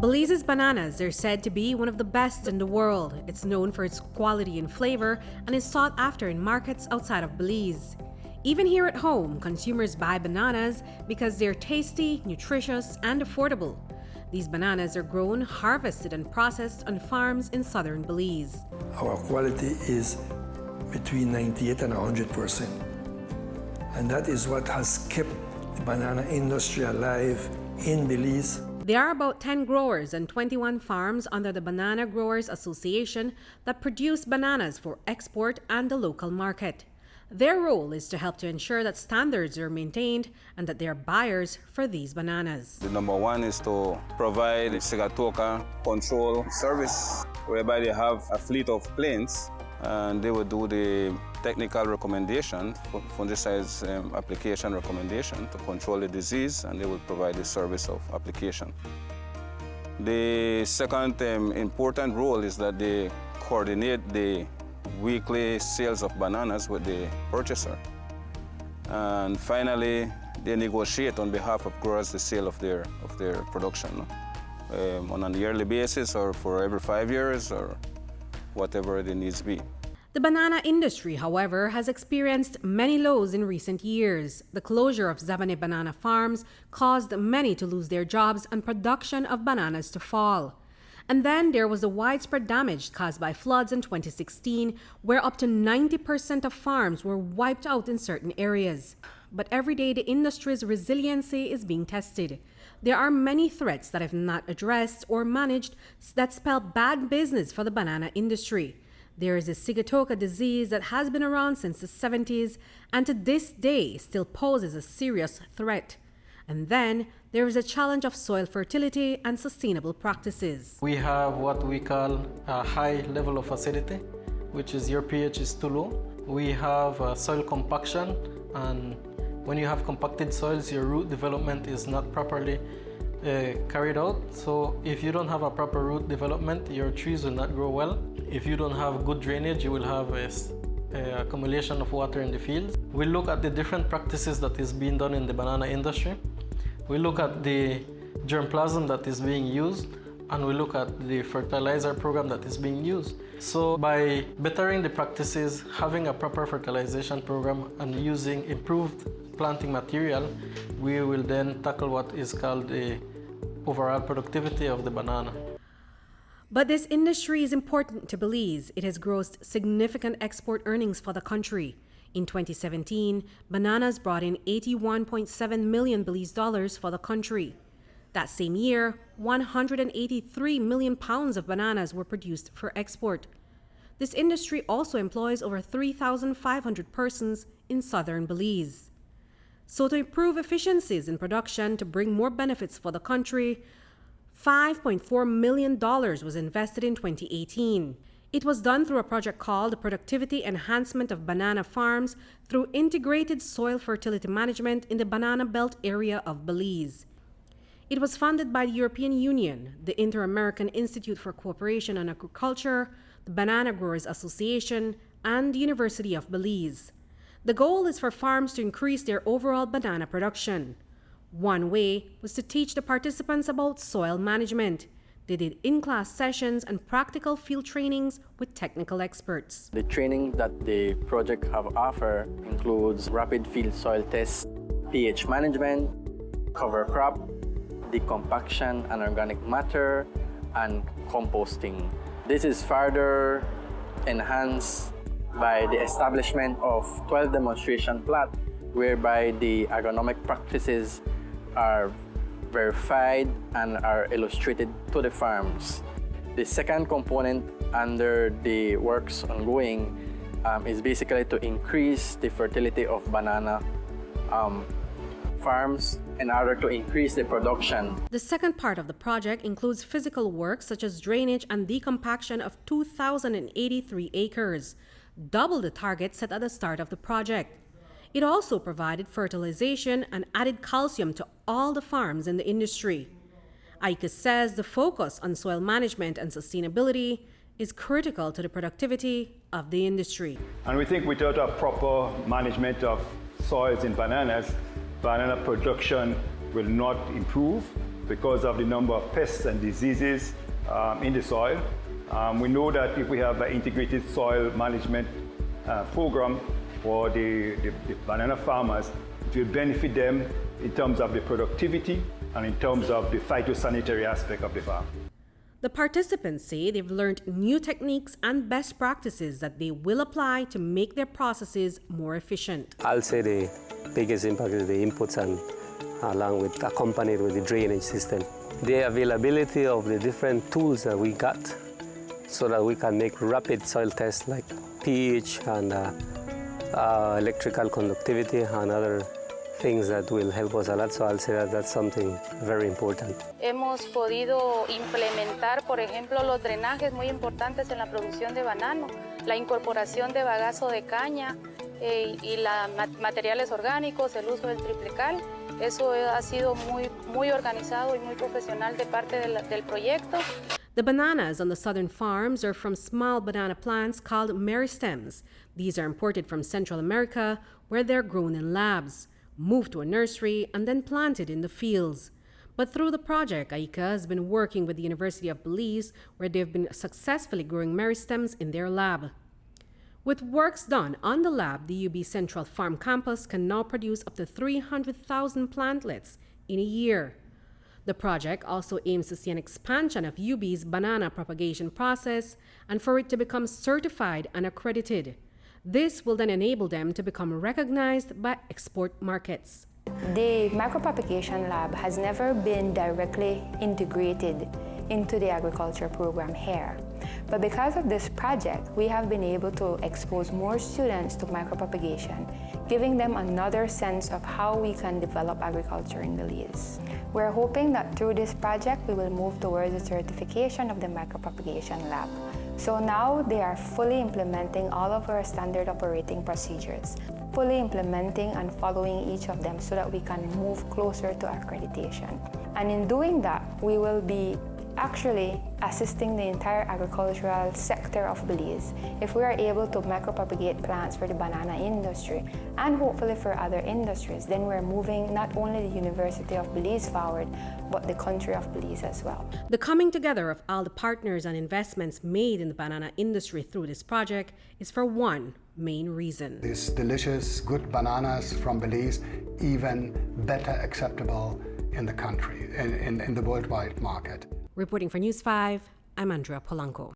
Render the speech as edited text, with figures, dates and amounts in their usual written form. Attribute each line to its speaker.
Speaker 1: Belize's bananas are said to be one of the best in the world. It's known for its quality and flavor and is sought after in markets outside of Belize. Even here at home, consumers buy bananas because they're tasty, nutritious, and affordable. These bananas are grown, harvested, and processed on farms in southern Belize.
Speaker 2: Our quality is between 98 and 100%. And that is what has kept the banana industry alive in Belize.
Speaker 1: There are about 10 growers and 21 farms under the Banana Growers Association that produce bananas for export and the local market. Their role is to help to ensure that standards are maintained and that they are buyers for these bananas.
Speaker 3: The number one is to provide Sigatoka control service, whereby they have a fleet of planes and they will do the technical recommendation, fungicides application recommendation to control the disease, and they will provide the service of application. The second important role is that they coordinate the weekly sales of bananas with the purchaser. And finally, they negotiate on behalf of growers the sale of their production on a yearly basis or for every 5 years or whatever the needs be.
Speaker 1: The banana industry, however, has experienced many lows in recent years. The closure of Zabane banana farms caused many to lose their jobs and production of bananas to fall. And then there was the widespread damage caused by floods in 2016, where up to 90% of farms were wiped out in certain areas. But every day the industry's resiliency is being tested. There are many threats that have not addressed or managed that spell bad business for the banana industry. There is a Sigatoka disease that has been around since the 70s and to this day still poses a serious threat. And then there is a challenge of soil fertility and sustainable practices.
Speaker 4: We have what we call a high level of acidity, which is your pH is too low. We have soil compaction, and when you have compacted soils, your root development is not properly carried out. So if you don't have a proper root development, your trees will not grow well. If you don't have good drainage, you will have a accumulation of water in the fields. We look at the different practices that is being done in the banana industry. We look at the germplasm that is being used, and we look at the fertilizer program that is being used. So by bettering the practices, having a proper fertilization program, and using improved planting material, we will then tackle what is called the overall productivity of the banana.
Speaker 1: But this industry is important to Belize. It has grossed significant export earnings for the country. In 2017, bananas brought in 81.7 million Belize dollars for the country. That same year, 183 million pounds of bananas were produced for export. This industry also employs over 3,500 persons in southern Belize. So to improve efficiencies in production to bring more benefits for the country, $5.4 million was invested in 2018. It was done through a project called Productivity Enhancement of Banana Farms through Integrated Soil Fertility Management in the Banana Belt area of Belize. It was funded by the European Union, the Inter-American Institute for Cooperation on Agriculture, the Banana Growers Association, and the University of Belize. The goal is for farms to increase their overall banana production. One way was to teach the participants about soil management. They did in-class sessions and practical field trainings with technical experts.
Speaker 5: The training that the project have offered includes rapid field soil tests, pH management, cover crop, decompaction and organic matter, and composting. This is further enhanced by the establishment of 12 demonstration plots, whereby the agronomic practices are verified and are illustrated to the farms. The second component under the works ongoing is basically to increase the fertility of banana farms in order to increase the production.
Speaker 1: The second part of the project includes physical work such as drainage and decompaction of 2,083 acres, double the target set at the start of the project. It also provided fertilization and added calcium to all the farms in the industry. IICA says the focus on soil management and sustainability is critical to the productivity of the industry.
Speaker 6: And we think without a proper management of soils in bananas, banana production will not improve because of the number of pests and diseases in the soil. We know that if we have an integrated soil management program for the banana farmers, it will benefit them in terms of the productivity and in terms of the phytosanitary aspect of the farm.
Speaker 1: The participants say they've learned new techniques and best practices that they will apply to make their processes more efficient.
Speaker 7: I'll say the biggest impact is the inputs and along with accompanied with the drainage system. The availability of the different tools that we got so that we can make rapid soil tests like pH and electrical conductivity and other things that will help us a lot. So I'll say that that's something very important.
Speaker 8: Hemos podido implementar, por ejemplo, los drenajes muy importantes en la producción de banano, la incorporación de bagazo de caña y materiales orgánicos, el uso del triplical. Eso ha sido muy organizado y muy profesional de parte del proyecto.
Speaker 1: The bananas on the southern farms are from small banana plants called meristems. These are imported from Central America, where they're grown in labs, moved to a nursery, and then planted in the fields. But through the project, IICA has been working with the University of Belize, where they've been successfully growing meristems in their lab. With works done on the lab, the UB Central Farm Campus can now produce up to 300,000 plantlets in a year. The project also aims to see an expansion of UB's banana propagation process and for it to become certified and accredited. This will then enable them to become recognized by export markets.
Speaker 9: The micropropagation lab has never been directly integrated into the agriculture program here. But because of this project, we have been able to expose more students to micropropagation, giving them another sense of how we can develop agriculture in Belize. We're hoping that through this project, we will move towards the certification of the micropropagation lab. So now they are fully implementing all of our standard operating procedures, fully implementing and following each of them so that we can move closer to accreditation. And in doing that, we will be actually assisting the entire agricultural sector of Belize if we are able to micropropagate plants for the banana industry and hopefully for other industries. Then we're moving not only the University of Belize forward, but the country of Belize as well.
Speaker 1: The coming together of all the partners and investments made in the banana industry through this project is for one main reason.
Speaker 10: These delicious, good bananas from Belize, even better acceptable in the country, in the worldwide market.
Speaker 1: Reporting for News 5, I'm Andrea Polanco.